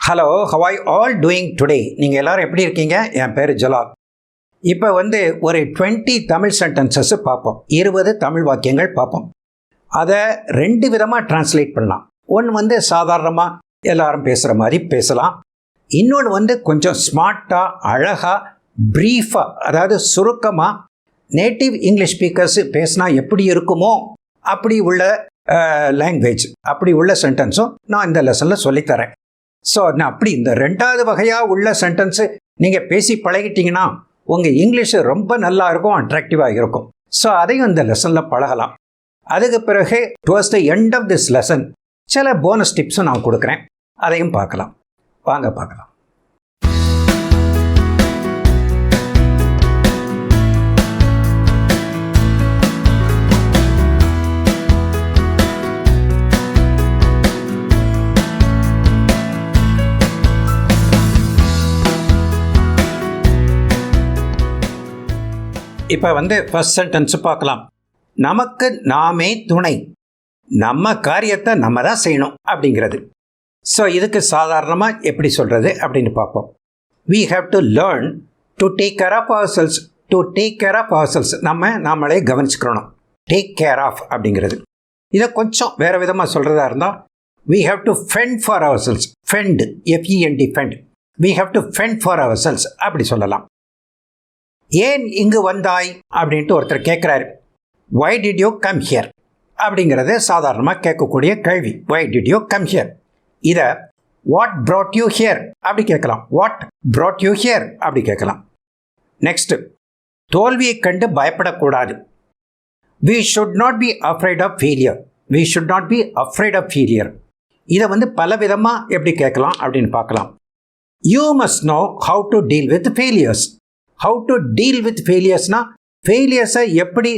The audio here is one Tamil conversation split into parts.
Hello, how are you all doing today? நீங்கள் எல்லோரும் எப்படி இருக்கீங்க? என் பேர் ஜலால். இப்போ ஒரு 20 தமிழ் சென்டென்சஸ் பார்ப்போம். 20 தமிழ் வாக்கியங்கள் பார்ப்போம். அதை 2 விதமாக டிரான்ஸ்லேட் பண்ணலாம். ஒன்று சாதாரணமாக எல்லாரும் பேசுகிற மாதிரி பேசலாம். இன்னொன்று கொஞ்சம் ஸ்மார்ட்டாக, அழகாக, ப்ரீஃபாக, அதாவது சுருக்கமாக நேட்டிவ் இங்கிலீஷ் ஸ்பீக்கர்ஸ் பேசினா எப்படி இருக்குமோ அப்படி உள்ள லாங்குவேஜ், அப்படி உள்ள சென்டென்ஸும் நான் இந்த லெசனில் சொல்லித்தரேன். ஸோ நான் அப்படி இந்த 2வது வகையாக உள்ள சென்டென்ஸு நீங்கள் பேசி பழகிட்டிங்கன்னா உங்கள் இங்கிலீஷு ரொம்ப நல்லா இருக்கும், அட்ராக்டிவாக இருக்கும். ஸோ அதையும் இந்த லெசனில் பழகலாம். அதுக்கு பிறகு towards the end of this lesson சில போனஸ் டிப்ஸும் நான் கொடுக்குறேன், அதையும் பார்க்கலாம். வாங்க பார்க்கலாம். இப்போ ஃபர்ஸ்ட் சென்டென்ஸு பார்க்கலாம். நமக்கு நாமே துணை, நம்ம காரியத்தை நம்ம தான் செய்யணும் அப்படிங்கிறது. ஸோ இதுக்கு சாதாரணமாக எப்படி சொல்கிறது அப்படின்னு பார்ப்போம். we have to learn to take care of ourselves. to take care of ourselves, நம்மளே கவனிச்சுக்கணும். டேக் கேர் ஆஃப் அப்படிங்கிறது. இதை கொஞ்சம் வேறு விதமாக சொல்கிறதா இருந்தால் we have to fend for ourselves. fend, FEND, fend. we have to fend for ourselves அப்படி சொல்லலாம். ஏன் இங்கு வந்தாய் அப்படின்ட்டு ஒருத்தர் கேட்குறாரு. why did you come here அப்படிங்கிறது சாதாரணமாக கேட்கக்கூடிய கேள்வி. why did you come here? இதை what brought you here அப்படி கேட்கலாம். what brought you here அப்படி கேட்கலாம். நெக்ஸ்ட்டு, தோல்வியை கண்டு பயப்படக்கூடாது. we should not be afraid of failure. we should not be afraid of failure. இதை பல விதமாக எப்படி கேட்கலாம் அப்படின்னு பார்க்கலாம். you must know how to deal with failures. how to deal with failures-னா ஃபெயிலியர்ஸை எப்படி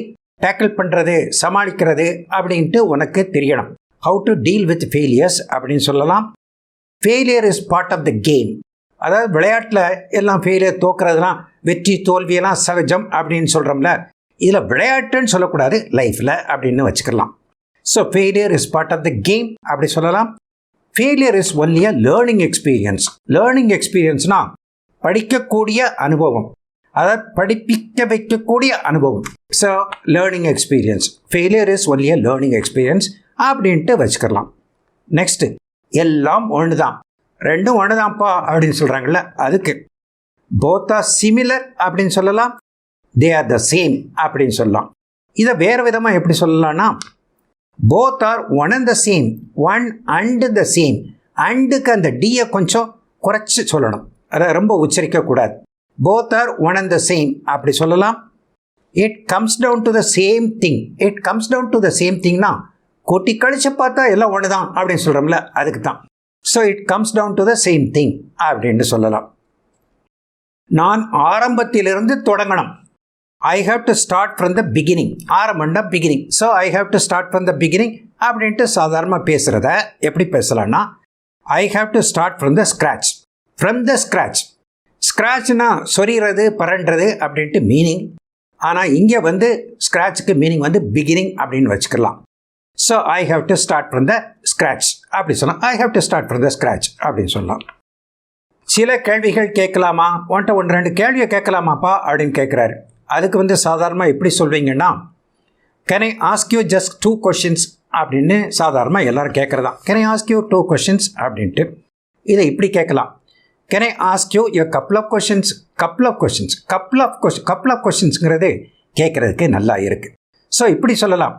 டேக்கிள் பண்ணுறது, சமாளிக்கிறது அப்படின்ட்டு உனக்கு தெரியணும். how to deal with failures அப்படின்னு சொல்லலாம். failure is part of the game. அதாவது விளையாட்டில் எல்லாம் ஃபெயிலியர், தோக்குறதுலாம், வெற்றி தோல்வியெல்லாம் சகஜம் அப்படின்னு சொல்கிறோம்ல, இதில் விளையாட்டுன்னு சொல்லக்கூடாது, லைஃப்பில் அப்படின்னு வச்சுக்கலாம். So failure is part of the game அப்படி சொல்லலாம். Failure is only a learning experience. Learning எக்ஸ்பீரியன்ஸ்னால் படிக்கக்கூடிய அனுபவம், அதாவது படிப்பிக்க வைக்கக்கூடிய அனுபவம். So learning experience, failure is only a learning experience அப்படின்ட்டு வச்சுக்கலாம். நெக்ஸ்ட்டு, எல்லாம் ஒன்று தான், ரெண்டும் ஒன்று தான்ப்பா அப்படின்னு சொல்கிறாங்கல்ல, அதுக்கு போத் ஆர் சிமிலர் அப்படின்னு சொல்லலாம். தே ஆர் த சேம் அப்படின்னு சொல்லலாம். இதை வேறு விதமாக எப்படி சொல்லலாம்னா both are one and the same, one and the same. அண்டுக்கு அந்த டியை கொஞ்சம் குறைச்சி சொல்லணும், அதை ரொம்ப உச்சரிக்கக்கூடாது. both are one and the same அப்படி சொல்லலாம். it comes down to the same thing. it comes down to the same thingனா கொட்டி கழிச்சு பார்த்தா எல்லாம் ஒன்று தான் அப்படின்னு சொல்கிறோம்ல, அதுக்கு தான். So it comes down to the same thing அப்படின்னு சொல்லலாம். நான் ஆரம்பத்திலிருந்து தொடங்கணும். I have to start from the beginning. ஆரம்பம்னா beginning. so I have to start from the beginning அப்படின்ட்டு சாதாரணமாக பேசுகிறத எப்படி பேசலாம்னா I have to start from the scratch. from the scratch. ஸ்க்ராட்ச்னா சொரிகிறது, பரண்டுறது அப்படின்ட்டு மீனிங். ஆனால் இங்கே ஸ்க்ராட்சுக்கு மீனிங் பிகினிங் அப்படின்னு வச்சுக்கலாம். So I have to start from the scratch அப்படி சொல்லலாம். I have to start from the scratch அப்படின்னு சொல்லலாம். சில கேள்விகள் கேட்கலாமா, ஒன்ட்ட 1-2 கேள்வியை கேட்கலாமாப்பா அப்படின்னு கேட்குறாரு. அதுக்கு சாதாரணமாக எப்படி சொல்வீங்கன்னா can I ask you just 2 questions அப்படின்னு சாதாரணமாக எல்லோரும் கேட்குறதான். Can I ask you 2 questions அப்படின்ட்டு இதை இப்படி கேட்கலாம். Can I ask you a couple of questions? couple of questionsங்கிறது கேட்குறதுக்கு நல்லா இருக்குது. ஸோ இப்படி சொல்லலாம்.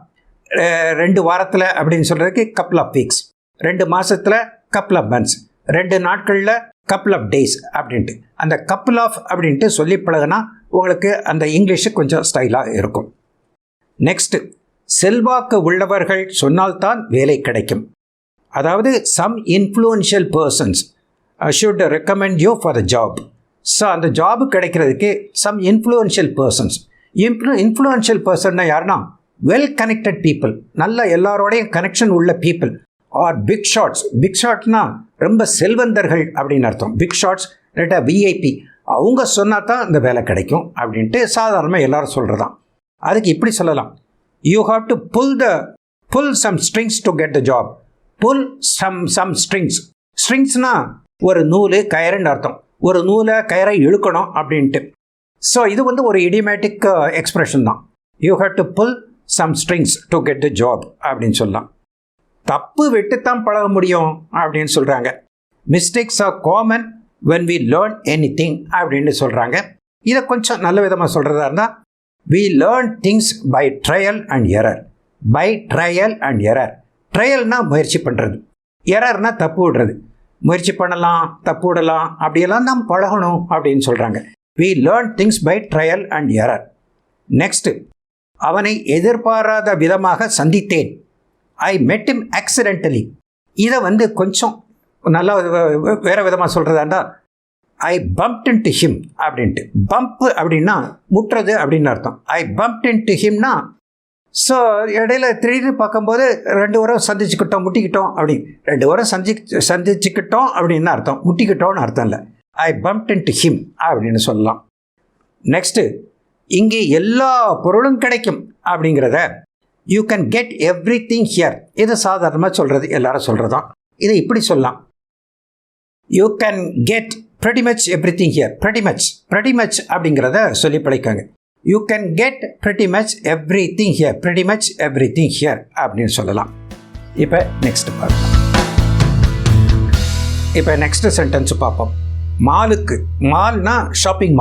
2 வாரத்தில் அப்படின்னு சொல்கிறதுக்கு couple of weeks, 2 மாதத்தில் couple of months, 2 நாட்களில் couple of days அப்படின்ட்டு அந்த couple of அப்படின்ட்டு சொல்லி பழகுனா உங்களுக்கு அந்த இங்கிலீஷு கொஞ்சம் ஸ்டைலாக இருக்கும். நெக்ஸ்ட்டு, செல்வாக்கு உள்ளவர்கள் சொன்னால்தான் வேலை கிடைக்கும். அதாவது some influential persons should recommend you for the job. So அந்த ஜாபு கிடைக்கிறதுக்கு சம் இன்ஃப்ளூயன்ஷியல் பர்சன்ஸ். இன்ஃப்ளூயன்ஷியல் பர்சன்னா யாருன்னா வெல் கனெக்டட் பீப்புள், நல்ல எல்லாரோடையும் கனெக்ஷன் உள்ள people. Or big shots. Big ஷாட்னா ரொம்ப செல்வந்தர்கள் அப்படின்னு அர்த்தம். பிக் ஷாட்ஸ் இல்லாட்டா விஐபி, அவங்க சொன்னால் தான் இந்த வேலை கிடைக்கும் அப்படின்ட்டு சாதாரணமாக எல்லோரும் சொல்கிறதான். அதுக்கு இப்படி சொல்லலாம். You have to pull some strings to get the job. Pull some strings. ஸ்ட்ரிங்ஸ்னால் ஒரு நூல் கயிறுன்னு அர்த்தம். ஒரு நூலை கயிறை இழுக்கணும் அப்படின்ட்டு. ஸோ இது வந்து ஒரு இடிமேட்டிக் எக்ஸ்பிரஷன் தான். You have to pull some strings to get the job அப்படின்னு சொல்லலாம். தப்பு விட்டுத்தான் பழக முடியும் அப்படின்னு சொல்கிறாங்க. Mistakes are common when we learn anything அப்படின்னு சொல்கிறாங்க. இதை கொஞ்சம் நல்ல விதமாக சொல்கிறதா இருந்தால் we learn things by trial and error. by trial and error. ட்ரையல்னால் முயற்சி பண்ணுறது, எரர்னால் தப்பு விடுறது. முயற்சி பண்ணலாம், தப்பு விடலாம், அப்படியெல்லாம் நாம் பழகணும் அப்படின்னு சொல்கிறாங்க. we learn things by trial and error. Next, அவனை எதிர்பாராத விதமாக சந்தித்தேன். I met him accidentally. இதை வந்து கொஞ்சம் நல்லா வேறு விதமாக சொல்கிறதாண்டா I bumped into him அப்படின்ட்டு. பம்ப் அப்படின்னா முட்டுறது அப்படின்னு அர்த்தம். I bumped into himனா ஸோ இடையில திடீர்னு பார்க்கும்போது 2 வாரம் சந்திச்சுக்கிட்டோம், முட்டிக்கிட்டோம் அப்படி. 2 வாரம் சந்திச்சுக்கிட்டோம் அப்படின்னு அர்த்தம், முட்டிக்கிட்டோன்னு அர்த்தம் இல்லை. I bumped into him அப்படின்னு சொல்லலாம். நெக்ஸ்ட்டு, இங்கே எல்லா பொருளும் கிடைக்கும் அப்படிங்கிறத you can get everything here. இது சாதாரணமாக சொல்கிறது, எல்லாரும் சொல்கிறது தான். இதை இப்படி சொல்லலாம், you can get pretty much everything here. pretty much அப்படிங்கிறத சொல்லி பழைக்காங்க. யூ can get pretty much everything here. pretty much everything here அப்படின்னு சொல்லலாம். இப்போ நெக்ஸ்ட் பார்க்கலாம். இப்போ நெக்ஸ்ட் சென்டென்ஸ் பார்ப்போம். மாலுக்கு, மால்னா ஷாப்பிங்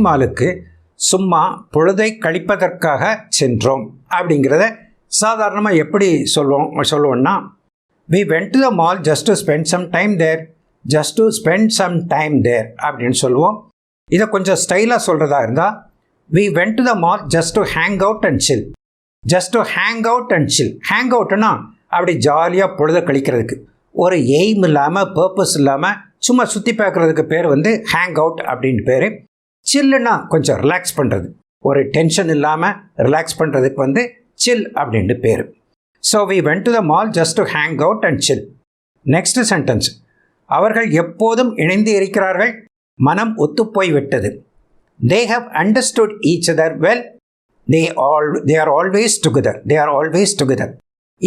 மாலுக்கு சும்மா பொழுதை கழிப்பதற்காக சென்றோம் அப்படிங்கிறத சாதாரணமாக எப்படி சொல்லுவோம்னா we went to the mall just to spend some time there. அப்படின்னு சொல்லுவோம். இதை கொஞ்சம் ஸ்டைலாக சொல்கிறதா இருந்தால் we went to the mall just to hang out and chill. hang outனா அப்படி ஜாலியாக பொழுத கழிக்கிறதுக்கு, ஒரு எய்ம் இல்லாமல் பர்பஸ் இல்லாமல் சும்மா சுற்றி பார்க்குறதுக்கு பேர் வந்து ஹேங் அவுட் அப்படின்னு பேர். சில்லுன்னா கொஞ்சம் ரிலாக்ஸ் பண்ணுறது, ஒரு டென்ஷன் இல்லாமல் ரிலாக்ஸ் பண்ணுறதுக்கு வந்து சில் அப்படின்ட்டு பேர். So we went to the mall just to hang out and chill. Next sentence, அவர்கள் எப்போதும் இணைந்து இருக்கிறார்கள், மனம் ஒத்துப்போய் விட்டது. they have understood each other well. they are always together.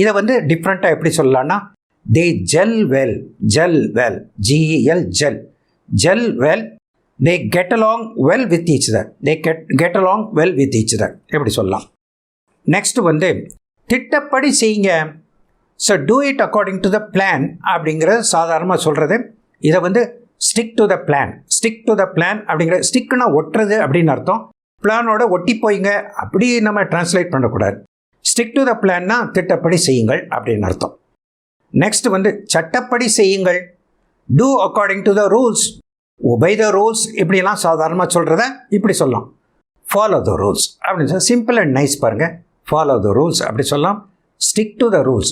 இதை வந்து டிஃப்ரெண்ட்டாக எப்படி சொல்லலாம்னா they gel well. GEL gel well. they get along well with each other. எப்படி சொல்லலாம். நெக்ஸ்ட் வந்து திட்டப்படி செய்யுங்க. So do it according to the plan அப்படிங்கிறது சாதாரணமாக சொல்கிறது. இதை வந்து ஸ்டிக் டு த பிளான் அப்படிங்கிற, ஸ்டிக்குனா ஒட்டுறது அப்படின்னு அர்த்தம். பிளானோட ஒட்டி போய்ங்க அப்படி நம்ம டிரான்ஸ்லேட் பண்ணக்கூடாது. ஸ்டிக் டு த பிளான்னா திட்டப்படி செய்யுங்கள் அப்படின்னு அர்த்தம். நெக்ஸ்ட் வந்து சட்டப்படி செய்யுங்கள். Do according to the rules. Obey the rules இப்படிலாம் சாதாரணமாக சொல்கிறத இப்படி சொல்லலாம். ஃபாலோ த ரூல்ஸ் அப்படின்னு சொல்லி சிம்பிள் அண்ட் நைஸ் பாருங்கள். ஃபாலோ த ரூல்ஸ் அப்படி சொல்லலாம். Stick to the rules.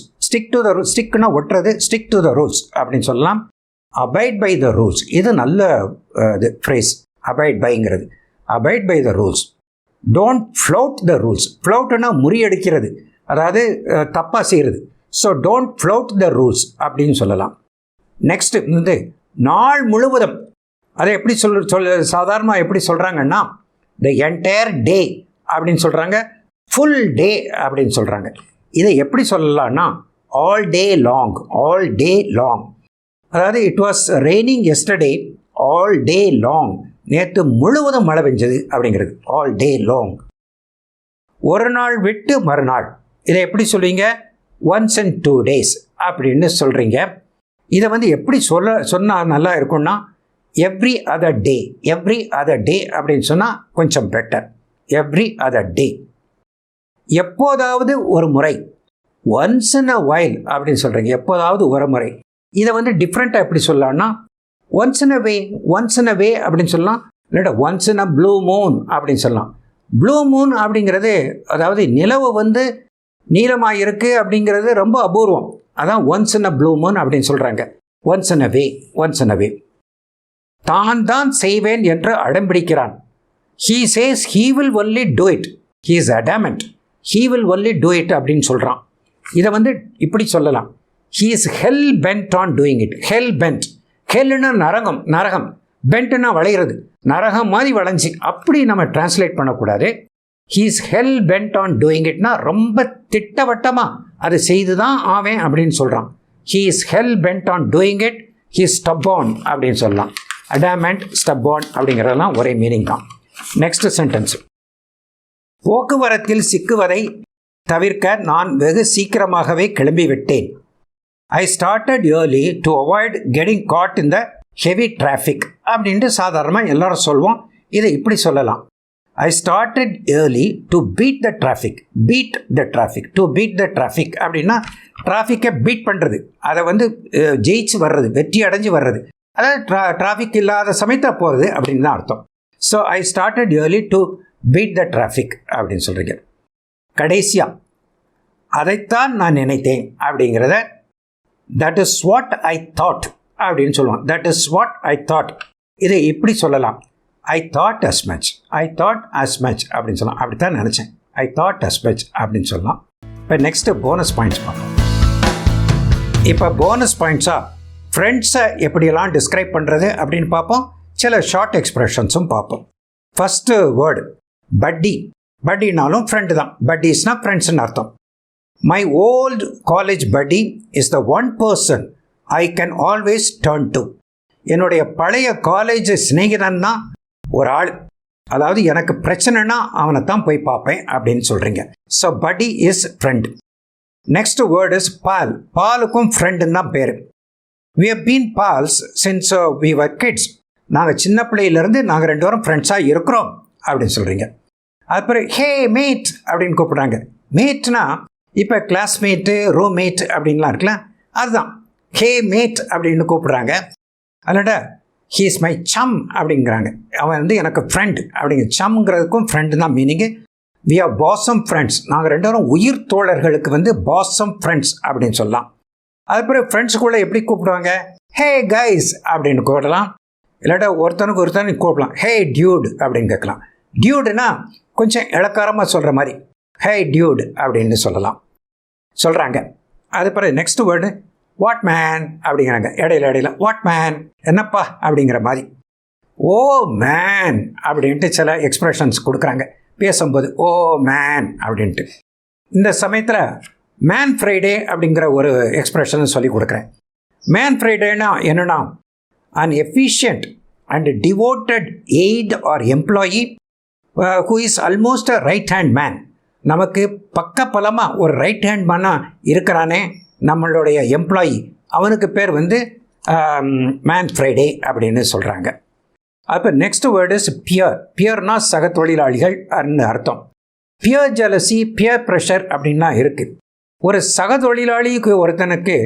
ஸ்டிக்னா ஒட்டுறது, ஸ்டிக் டு த ரூல்ஸ் அப்படின்னு சொல்லலாம். அபைட் பை த ரூல்ஸ், இது நல்ல இது ஃப்ரேஸ். அபைட் பைங்கிறது, abide by the rules. Don't flout the rules. ஃப்ளவுட்னா முறியடிக்கிறது, அதாவது தப்பாக செய்கிறது. So don't flout the rules அப்படின்னு சொல்லலாம். நெக்ஸ்ட் வந்து நாள் முழுவதும், அதை எப்படி சாதாரணமாக எப்படி சொல்கிறாங்கன்னா த என்டையர் டே அப்படின்னு சொல்கிறாங்க, ஃபுல் டே அப்படின்னு சொல்கிறாங்க. இதை எப்படி சொல்லலாம்னா ஆல் டே லாங். அதாவது it was raining yesterday all day long. நேற்று முழுவதும் மழை பெஞ்சது அப்படிங்கிறது ஆல் டே லாங். ஒரு நாள் விட்டு மறுநாள், இதை எப்படி சொல்வீங்க? ஒன்ஸ் அண்ட் 2 days அப்படின்னு சொல்கிறீங்க. இதை வந்து எப்படி சொன்னால் நல்லா இருக்கும்னா எவ்ரி அதர் டே அப்படின்னு சொன்னால் கொஞ்சம் பெட்டர். Every other day. எப்போதாவது ஒரு முறை, ஒன்ஸ் இன் அ வைல் அப்படின்னு சொல்கிறீங்க. எப்போதாவது ஒரு முறை. இதை வந்து டிஃப்ரெண்ட்டாக எப்படி சொல்லலாம்னா ஒன்ஸ் இன் அ வே அப்படின்னு சொல்லலாம். இல்லாட்டா once in a blue Moon அப்படின்னு சொல்லலாம். ப்ளூ மூன் அப்படிங்கிறது அதாவது நிலவு வந்து நீளமாக இருக்குது அப்படிங்கிறது ரொம்ப அபூர்வம். அதான் once in a blue Moon அப்படின்னு சொல்கிறாங்க. ஒன்ஸ் இன் அ வே. தான் செய்வேன் என்று அடம்பிடிக்கிறான். he says he will only do it. he is adamant. he will only do it அப்படின்னு சொல்கிறான். இதை வந்து இப்படி சொல்லலாம். he is hell bent on doing it. ஹெல்னா நரகம், பென்ட்னா வளைகிறது, நரகம் மாதிரி வளைஞ்சி அப்படி நம்ம டிரான்ஸ்லேட் பண்ணக்கூடாது. he is hell bent on doing itனா ரொம்ப திட்டவட்டமாக அது செய்து தான் ஆவேன் அப்படின்னு சொல்கிறான். he is hell bent on doing it. He stubborn அப்படின்னு சொல்லலாம். அடாமெண்ட், ஸ்டப்பான் அப்படிங்கிறதெல்லாம் ஒரே மீனிங் தான். Next sentence. போக்குவரத்தில் சிக்குவதை தவிர்க்க நான் வெகு சீக்கிரமாகவே கிளம்பிவிட்டேன். I started early to avoid getting caught in the heavy traffic அப்படின்ட்டு சாதாரணமாக எல்லாரும் சொல்லுவோம். இதை இப்படி சொல்லலாம். I started early to beat the traffic. Beat the traffic, to beat the traffic அப்படின்னா டிராஃபிக்கை பீட் பண்ணுறது, அதை ஜெயிச்சு வர்றது, வெற்றி அடைஞ்சு வர்றது, அதாவது டிராஃபிக் இல்லாத சமயத்தில் போகிறது அப்படின்னு தான் அர்த்தம். So I started early to beat the traffic அப்படின்னு சொல்கிறீங்க. கடைசியாக அதைத்தான் நான் நினைத்தேன் அப்படிங்கிறத that is what I thought அப்படின்னு சொல்லுவோம். That is what I thought. இதை எப்படி சொல்லலாம்? I thought as much, I thought as much அப்படின்னு சொல்லலாம். அப்படி தான் நினச்சேன், ஐ தாட் அஸ் மச் அப்படின்னு சொல்லலாம். இப்போ நெக்ஸ்ட்டு போனஸ் பாயிண்ட்ஸ் பார்ப்போம். இப்போ போனஸ் பாயிண்ட்ஸாக ஃப்ரெண்ட்ஸை எப்படியெல்லாம் டிஸ்கிரைப் பண்ணுறது அப்படின்னு பார்ப்போம். சில ஷார்ட் எக்ஸ்ப்ரெஷன்ஸும் பார்ப்போம். ஃபஸ்ட்டு வேர்டு பட்டி. பட்டினாலும் ஃப்ரெண்டு தான். பட்டிஸ்னால் ஃப்ரெண்ட்ஸ்னு அர்த்தம். மை ஓல்ட் காலேஜ் பட்டி is the one person I can always turn to. என்னுடைய பழைய காலேஜ் சிநேகிதன் தான் ஒரு ஆள், அதாவது எனக்கு பிரச்சனைனா அவனை தான் போய் பார்ப்பேன் அப்படின்னு சொல்கிறீங்க. So buddy is friend. Next word is pal. பாலுக்கும் ஃப்ரெண்டுன்னு தான் பேர். We have been pals since we were kids. நாங்கள் சின்ன பிள்ளையிலேருந்து நாங்கள் 2 பேரும் ஃப்ரெண்ட்ஸாக இருக்கிறோம் அப்படின்னு சொல்கிறீங்க. அதுக்கப்புறம் ஹே மேட் அப்படின்னு கூப்பிட்றாங்க. மேட்னா இப்போ கிளாஸ்மேட்டு, ரூம்மேட் அப்படின்லாம் இருக்குல்ல, அதுதான் ஹே மேட் அப்படின்னு கூப்பிட்றாங்க. அதோட ஹீ இஸ் மை சம் அப்படிங்கிறாங்க. அவன் எனக்கு ஃப்ரெண்ட் அப்படிங்க. சம்ங்கிறதுக்கும் ஃப்ரெண்டு தான் மீனிங்கு. வி ஆர் பாசம் ஃப்ரெண்ட்ஸ். நாங்கள் 2 பேரும் உயிர் தோழர்களுக்கு பாசம் ஃப்ரெண்ட்ஸ் அப்படின்னு சொல்லலாம். அதுக்கப்புறம் ஃப்ரெண்ட்ஸுக்குள்ளே எப்படி கூப்பிடுவாங்க? ஹே கைஸ் அப்படின்னு கூப்பிடலாம். இல்லாட்டா ஒருத்தனுக்கு ஒருத்தனுக்கு கூப்பிடலாம். ஹே டியூட் அப்படின்னு கேட்கலாம். டியூடுனா கொஞ்சம் இளக்காரமாக சொல்கிற மாதிரி ஹே டியூட் அப்படின்னு சொல்கிறாங்க. அதுக்கப்புறம் நெக்ஸ்ட் வேர்டு வாட் மேன் அப்படிங்கிறாங்க. இடையில வாட் மேன், என்னப்பா அப்படிங்கிற மாதிரி. ஓ மேன் அப்படின்ட்டு சில எக்ஸ்ப்ரெஷன்ஸ் கொடுக்குறாங்க பேசும்போது. ஓ மேன் அப்படின்ட்டு. இந்த சமயத்தில் மேன் ஃப்ரைடே அப்படிங்கிற ஒரு எக்ஸ்ப்ரெஷன் சொல்லி கொடுக்குறேன். மேன் ஃப்ரைடேனா என்னென்னா an efficient and devoted aide or employee who is almost a right hand man. நமக்கு பக்கபலமாக ஒரு ரைட் ஹேண்ட் மேனாக இருக்கிறானே நம்மளுடைய எம்ப்ளாயி, அவனுக்கு பேர் மேன் ஃப்ரைடே அப்படின்னு சொல்கிறாங்க. அப்போ நெக்ஸ்ட் வேர்டு இஸ் பியர். பியர்னா சக தொழிலாளிகள் அர்த்தம். பியர் ஜெலசி, பியர் ப்ரெஷர் அப்படின்னா இருக்குது. ஒரு சக தொழிலாளிக்கு ஒருத்தனுக்கு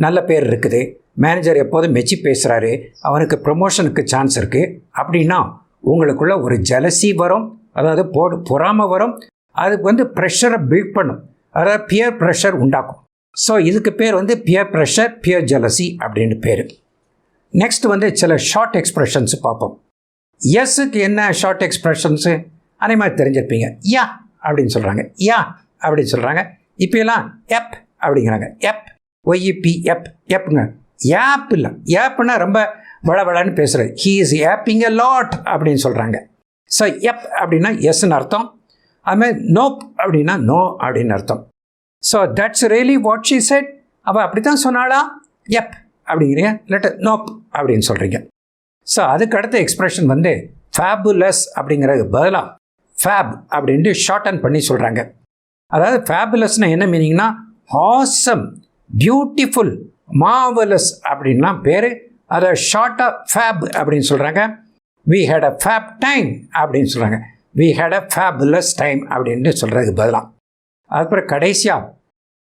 நல்ல பேர் இருக்குது, மேனேஜர் எப்போதும் மெச்சி பேசுகிறாரு, அவனுக்கு ப்ரொமோஷனுக்கு சான்ஸ் இருக்குது அப்படின்னா உங்களுக்குள்ள ஒரு ஜெலசி வரும், அதாவது பொறாமை வரும். அதுக்கு ப்ரெஷரை பில்ட் பண்ணும், அதாவது பியர் ப்ரெஷர் உண்டாக்கும். ஸோ இதுக்கு பேர் பியர் ப்ரெஷர், பியர் ஜெலசி அப்படின்னு பேர். நெக்ஸ்ட் சில ஷார்ட் எக்ஸ்ப்ரெஷன்ஸு பார்ப்போம். எஸ்ஸுக்கு என்ன ஷார்ட் எக்ஸ்ப்ரெஷன்ஸு அதே மாதிரி தெரிஞ்சிருப்பீங்க. யா அப்படின்னு சொல்கிறாங்க, யா அப்படின்னு சொல்கிறாங்க. இப்போலாம் எப் அப்படிங்கிறாங்க. எப், ஒய்இபி, எப், எப்புங்க. ஏப் இல்லை, ஏப்புன்னா ரொம்ப வளவளன்னு பேசுகிறது. He is aping a lot அப்படின்னு சொல்கிறாங்க. ஸோ எப் அப்படின்னா எஸ்ன்னு அர்த்தம். அதுமாதிரி நோப் அப்படின்னா நோ அப்படின்னு அர்த்தம். So that's really what she said. அவள் அப்படி தான் சொன்னாளா? எப் அப்படிங்கிறீங்க, இல்லாட்ட நோப் அப்படின்னு சொல்கிறீங்க. ஸோ அதுக்கு அடுத்த எக்ஸ்ப்ரெஷன் ஃபேபுலஸ் அப்படிங்கிறது பதிலாக ஃபேப் அப்படின்ட்டு ஷார்டன் பண்ணி சொல்கிறாங்க. அதாவது ஃபேபுலஸ்னால் என்ன மீனிங்னா ஆசம், பியூட்டிஃபுல், மார்வலஸ் அப்படின்லாம் பேர். அதை ஷார்ட்டாக ஃபேப் அப்படின்னு சொல்கிறாங்க. We had a fab time அப்படின்னு சொல்கிறாங்க. We had a fabulous time அப்படின்ட்டு சொல்கிறதுக்கு பதிலாக. அதுக்கப்புறம் கடைசியாக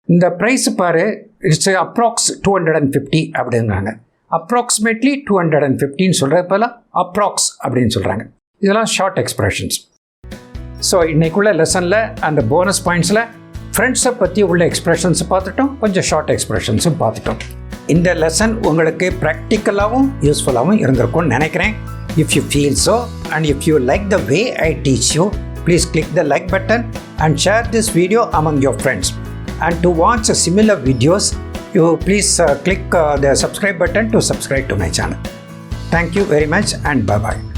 இந்த ப்ரைஸ் பாரு, இட்ஸ் அப்ராக்ஸ் 250 அப்படிங்கிறாங்க. அப்ராக்சிமேட்லி 215 சொல்கிறது பதிலாக அப்ராக்ஸ் அப்படின்னு சொல்கிறாங்க. இதெல்லாம் ஷார்ட் எக்ஸ்ப்ரெஷன்ஸ். ஸோ இன்றைக்குள்ள லெசனில் அந்த போனஸ் பாயிண்ட்ஸில் ஃப்ரெண்ட்ஸை பற்றி உள்ள எக்ஸ்ப்ரெஷன்ஸை பார்த்துட்டோம், கொஞ்சம் ஷார்ட் எக்ஸ்ப்ரெஷன்ஸும் பார்த்துட்டோம். இந்த லெசன் உங்களுக்கு ப்ராக்டிக்கலாகவும் யூஸ்ஃபுல்லாகவும் இருந்திருக்கும்னு நினைக்கிறேன். If you feel so and if you like the way I teach you, please click the like button and share this video among your friends. And to watch similar videos, you please click the subscribe button to subscribe to my channel. Thank you very much and bye-bye.